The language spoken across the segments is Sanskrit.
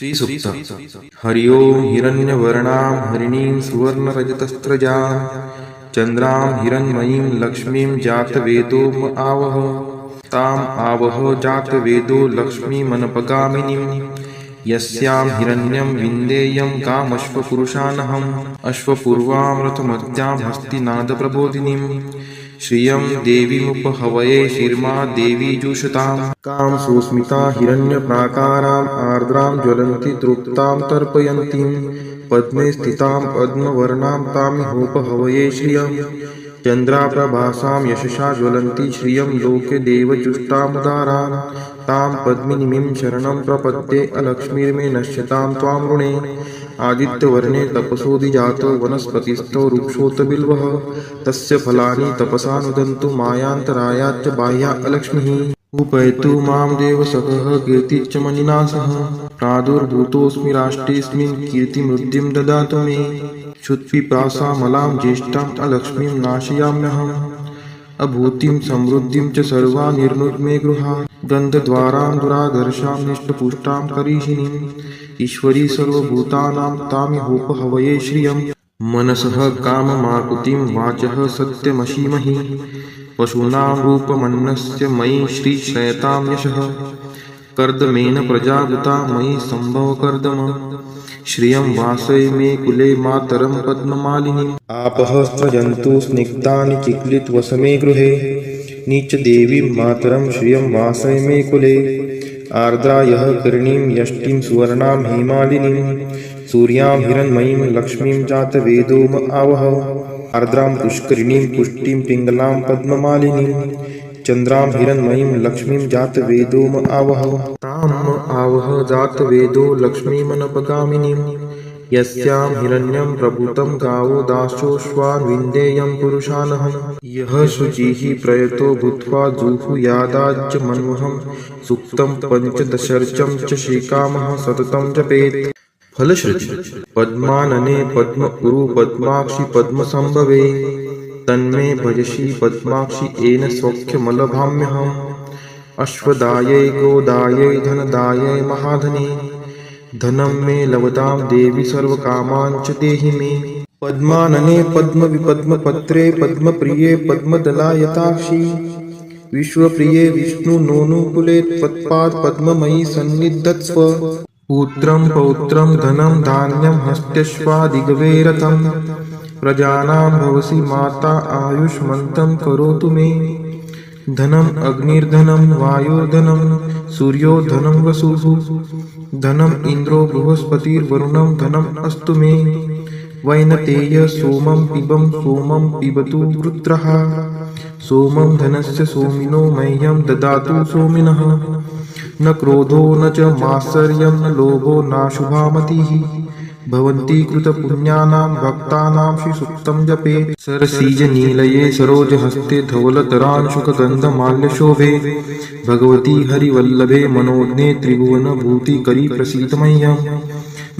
श्रीसूक्त हरि ओं हिरण्यवर्णां हरिणीं सुवर्णरजतस्रजां चन्द्रां हिरण्मयीं लक्ष्मीं जातवेदो आवह ताम् आवह जातवेदो लक्ष्मीमनपगामिनीं यस्यां हिरण्यं विन्देयं कामश्वपुरुषानहम् अश्वपूर्वां हस्तिनादप्रबोधिनीं श्रियं देवीमुपहवये शिर्मा देवी जुषतां कां सुस्मिता हिरण्यप्राकाराम् आर्द्रां ज्वलन्ति तृप्तां तर्पयन्तीं पद्मे स्थितां पद्मवर्णां तामिहोपहवये श्रियं चन्द्राप्रभासां यशसा ज्वलन्ति श्रियं लोके देवजुष्टामुदारां तां पद्मिनीं शरणं प्रपद्ये अलक्ष्मीर्मे नश्यतां त्वां ऋणे आदित्यवर्णे तपसोऽधिजातो वनस्पतिस्थो वृक्षोत बिल्वः तस्य फलानि तपसा नुदन्तु मायान्तरायाच्च बाह्या अलक्ष्मीः उपैतु मां देवसखः कीर्तिश्च मणिना सह प्रादुर्भूतोऽस्मि राष्ट्रेऽस्मिन् कीर्तिमृद्धिं ददातु मे क्षुत्पिपासामलां ज्येष्ठाम् अलक्ष्मीं नाशयाम्यहम् अभूतिं समृद्धिं च सर्वा निर्नुद्मे गृहात् गन्धद्वारां दुराधर्षां निष्टपुष्टां करीषिणीम् ईश्वरी सर्वभूतानां तामिहोपहवये श्रियं मनसः काममाकुतिं वाचः सत्यमशीमहि पशूनां रूपमन्नस्य मयि श्रीश्रयतां यशः कर्दमेन प्रजाभूता मयि सम्भवकर्दम श्रियं वासय मे कुले मातरं पद्ममालिनीम् आपः स्रजन्तु स्निग्धानि चिक्लितवसमे गृहे नीचदेवीं मातरं श्रियं वासय मे कुले आर्द्रायः कर्णीं यष्टिं सुवर्णां हेमालिनीं सूर्यां हिरण्मयीं लक्ष्मीं जातवेदोम आवह आर्द्रां पुष्करिणीं पुष्टिं पिङ्गलां पद्ममालिनीं चन्द्रां हिरण्मयीं लक्ष्मीं जातवेदोम आवह ताम् आवह जातवेदो लक्ष्मीमनपगामिनीं यस्यां हिरण्यं प्रभूतं गावो दासोऽश्वान् विन्देयं पुरुषानहम् यः शुचिः प्रयतो भूत्वा जुहुयादाज्यमन्वहं सूक्तं पञ्चदशर्चं च श्रीकामः सततं जपेत् फलश्रुति पद्मानने पद्म उरु पद्माक्षि पद्मसंभवे तन्मे भजसि पद्माक्षि येन सौख्यमलभाम्यहम् अश्वदायै गोदायै धनदायै महाधने धनं मे लवतां देवी सर्वकामान् च देहि मे पद्मानने पद्मविपद्मपत्रे पद्मप्रिये पद्मदलायताक्षि विश्वप्रिये विष्णुनोनुकुले त्वत्पाद पद्ममयि सन्निधत्स्व पुत्रं पौत्रं धनं धान्यं हस्त्यश्वादिगवे रथं प्रजानां भवसि माता आयुष्मन्तं करोतु मे धनम् अग्निर्धनं वायुर्धनं सूर्यो धनं वसुः धनम् इन्द्रो बृहस्पतिर्वरुणं धनम् अस्तु मे वैनतेय सोमं पिबतु रुद्रः सोमं धनस्य सोमिनो मह्यं ददातु सोमिनः न क्रोधो न च मात्सर्यं न लोभो नाशुभामतिः भवन्ति कृतपुण्यानां भक्तानां श्रीसूक्तं जपेत् सरसीजनीलये सरोजहस्ते धवलतरांशुकगन्धमाल्यशोभे भगवती हरिवल्लभे मनोज्ञे त्रिभुवनभूतिकरी प्रसीद मह्यं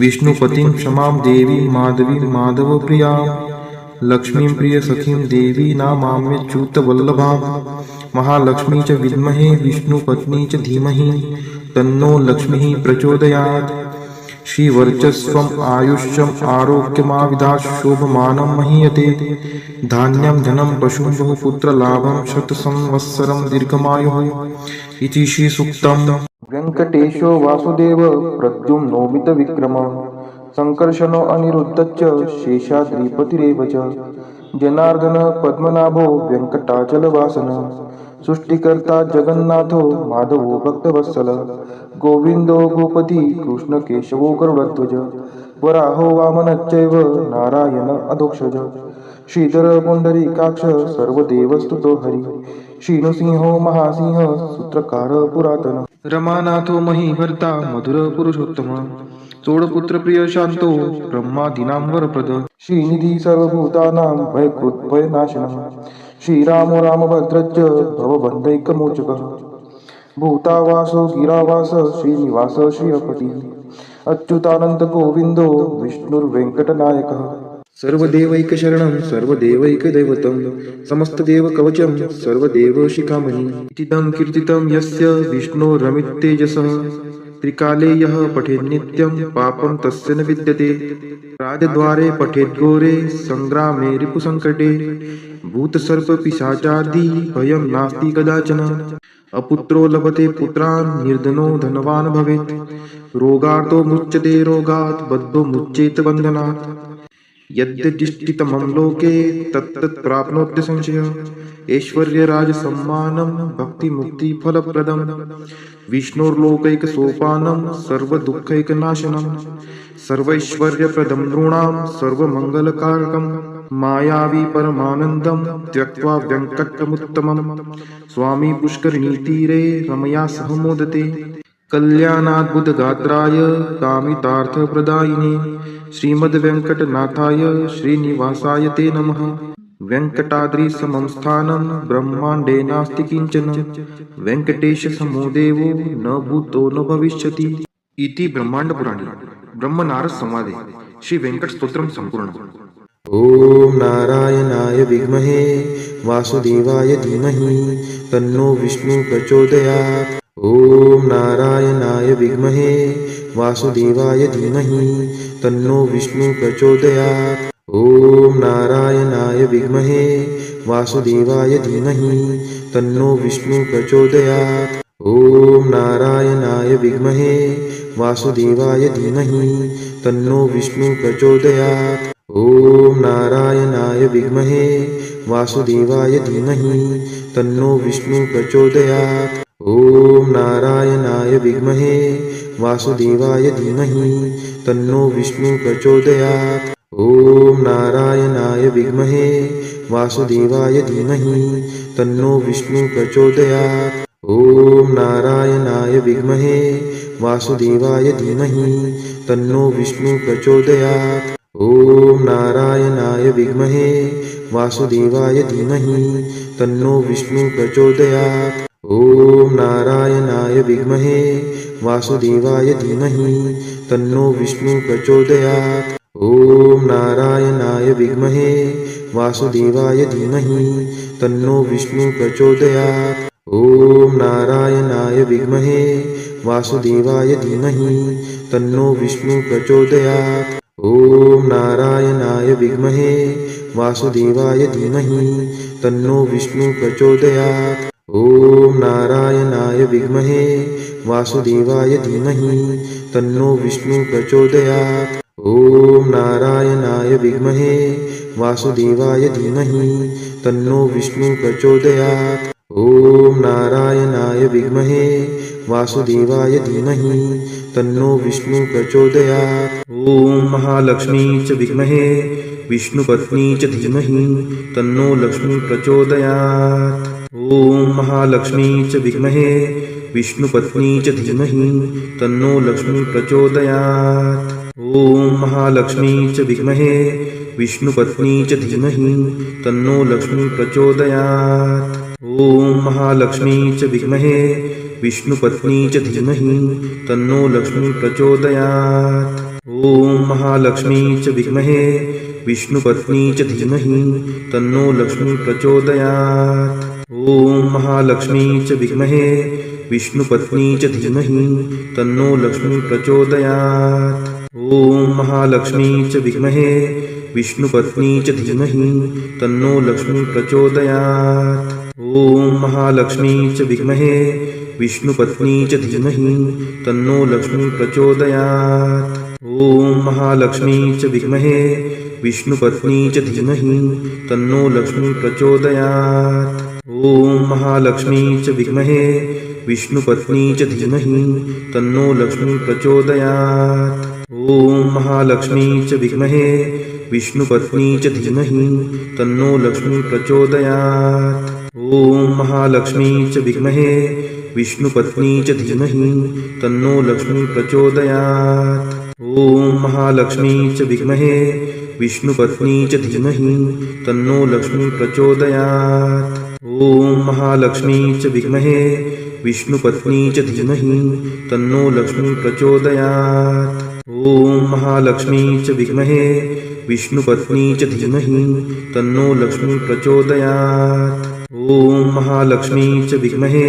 विष्णुपतिं क्षमां देवीं माधवीं माधवप्रियां लक्ष्मीं प्रियसखीं देवी नामाम्यच्युतवल्लभां महालक्ष्मी च विद्महे विष्णुपत्नी च धीमहि तन्नो लक्ष्मीः प्रचोदयात् श्रीवर्चस्वम् आयुष्यम् आरोग्यमाविधात् शोभमानं महीयते धान्यं धनं पशुं बहुपुत्रलाभं शतसंवत्सरं दीर्घमायुः इति श्रीसूक्तम् वेङ्कटेशो वासुदेव प्रद्युम्नोमितविक्रम सङ्कर्षणो अनिरुद्धश्च शेषाद्रिपतिरेव च जनार्दन पद्मनाभो वेङ्कटाचलवासन सृष्टिकर्ता जगन्नाथो माधवो भक्तवत्सल गोविन्दो गोपति कृष्णकेशवो गरुडध्वज वराहो वामनश्चैव नारायण अधोक्षज श्रीधर पुण्डरीकाक्ष सर्वदेवस्तुतो हरि श्रीनृसिंहो महासिंह सूत्रकार पुरातन रमानाथो महीभर्ता मधुर पुरुषोत्तम चोडपुत्रप्रिय शान्तो ब्रह्मादीनां वरप्रद श्रीनिधि सर्वभूतानां भयकृत् भयनाशनः श्रीरामो रामभद्रश्च भवबन्धैकमोचकः भूतावासो गिरावास श्रीनिवास श्रियपतिः अच्युतानन्द गोविन्दो विष्णुर्वेङ्कटनायकः सर्वदेवैकशरणं सर्वदेवैकदैवतं समस्तदेवकवचं सर्वदेवशिखामणि इतीदं कीर्तितं यस्य विष्णोरमिततेजसः त्रिकाले यः पठेत् नित्यं पापं तस्य न विद्यते। राजद्वारे पठेत् घोरे संग्रामे रिपुसङ्कटे। भूतसर्पपिशाचादि भयं नास्ति कदाचन। अपुत्रो लभते पुत्रान् निर्धनो धनवान् भवेत्। रोगार्तो मुच्यते रोगात् बद्धो मुच्येत बन्धनात्। यद्यदिष्टितमं लोके तत्तत् प्राप्नोत्य संशयः। ऐश्वर्यराजसम्मानं भक्तिमुक्तिफलप्रदं। विष्णोर्लोकैकसोपानं सर्वदुःखैकनाशनं। सर्वैश्वर्यप्रदं नृणां सर्वमङ्गलकारकं। मायावी परमानन्दं त्यक्त्वा व्यङ्कटमुत्तमं। स्वामी पुष्करिणीतीरे रमया सह मोदते। कल्याणाद्भुतगात्राय कामितार्थप्रदायिने श्रीमद्वेङ्कटनाथाय श्रीनिवासाय ते नमः। वेङ्कटाद्रिसमं स्थानं ब्रह्माण्डे नास्ति किञ्चन। वेङ्कटेशसमो देवो न भूतो न भविष्यति। इति ब्रह्माण्डपुराणे ब्रह्मनारदसंवादे श्रीवेङ्कटस्तोत्रं सम्पूर्णम्। ॐ नारायणाय विद्महे वासुदेवाय धीमहि तन्नो विष्णु प्रचोदयात्। ॐ नारायणाय विद्महे वासुदेवाय धीमहि तन्नो विष्णु प्रचोदयात्। ॐ नारायणाय विद्महे वासुदेवाय धीमहि तन्नो विष्णु प्रचोदयात्। ॐ नारायणाय विद्महे वासुदेवाय धीमहि तन्नो विष्णु प्रचोदयात्। ॐ नारायणाय विद्महे वासुदेवाय धीमहि तन्नो विष्णु प्रचोदयात्। ॐ नारायणाय विद्महे वासुदेवाय धीमहि तन्नो विष्णु प्रचोदयात्। ॐ नारायणाय विद्महे वासुदेवाय धीमहि तन्नो विष्णु प्रचोदयात्। ॐ नारायणाय विद्महे वासुदेवाय धीमहि तन्नो विष्णु प्रचोदयात्। ॐ नारायणाय विद्महे वासुदेवाय धीमहि तन्नो विष्णु प्रचोदयात्। ॐ नारायणाय विद्महे वासुदेवाय धीमहि तन्नो विष्णु प्रचोदयात्। ॐ नारायणाय विद्महे वासुदेवाय धीमहि तन्नो विष्णु प्रचोदयात्। ॐ नारायणाय विद्महे वासुदेवाय धीमहि तन्नो विष्णु प्रचोदयात्। ॐ नारायणाय विद्महे वासुदेवाय धीमहि तन्नो विष्णु प्रचोदयात्। ॐ नारायणाय विद्महे वासुदेवाय धीमहि तन्नो विष्णु प्रचोदयात्। ॐ नारायणाय विद्महे वासुदेवाय धीमहि तन्नो विष्णु प्रचोदयात्। ॐ नारायणाय विद्महे वासुदेवाय धीमहि तन्नो विष्णु प्रचोदयात्। ॐ महालक्ष्मी च विद्महे विष्णुपत्नी च धीमहि तन्नो लक्ष्मी प्रचोदयात्। ॐ महालक्ष्मी च विद्महे विष्णुपत्नी च धीमहि तन्नो लक्ष्मी प्रचोदयात्। ॐ महालक्ष्मी च विद्महे विष्णुपत्नी च धीमहि तन्नो लक्ष्मी प्रचोदयात्। ॐ महालक्ष्मी च विद्महे विष्णुपत्नी च धीमहि तन्नो लक्ष्मी प्रचोदयात्। ॐ महालक्ष्मी च विद्महे विष्णुपत्नी च धीमहि तन्नो लक्ष्मी प्रचोदयात्। ॐ महालक्ष्मी च विद्महे विष्णुपत्नी च धीमहि तन्नो लक्ष्मी प्रचोदयात्। ॐ महालक्ष्मी च विद्महे विष्णुपत्नी च धीमहि तन्नो लक्ष्मी प्रचोदयात्। ॐ महालक्ष्मी च विद्महे विष्णुपत्नी च धीमहि तन्नो लक्ष्मी प्रचोदयात्। ॐ महालक्ष्मी च विद्महे विष्णुपत्नी च धीमहि तन्नो लक्ष्मी प्रचोदयात्। ॐ महालक्ष्मी च विद्महे विष्णुपत्नी च धीमहि तन्नो लक्ष्मी प्रचोदयात्। ॐ महालक्ष्मी च विद्महे विष्णुपत्नी च धीमहि तन्नो लक्ष्मी प्रचोदयात्। ॐ महालक्ष्मी च विद्महे विष्णुपत्नी च धीमहि तन्नो लक्ष्मी प्रचोदयात्। ॐ महालक्ष्मी च विद्महे विष्णुपत्नी च धीमहि तन्नो लक्ष्मी प्रचोदयात्। ॐ महालक्ष्मी च विद्महे विष्णुपत्नी च धीमहि तन्नो लक्ष्मी प्रचोदयात्। ॐ महालक्ष्मी च विद्महे विष्णुपत्नी च धीमहि तन्नो लक्ष्मी प्रचोदयात्। ॐ महालक्ष्मी च विद्महे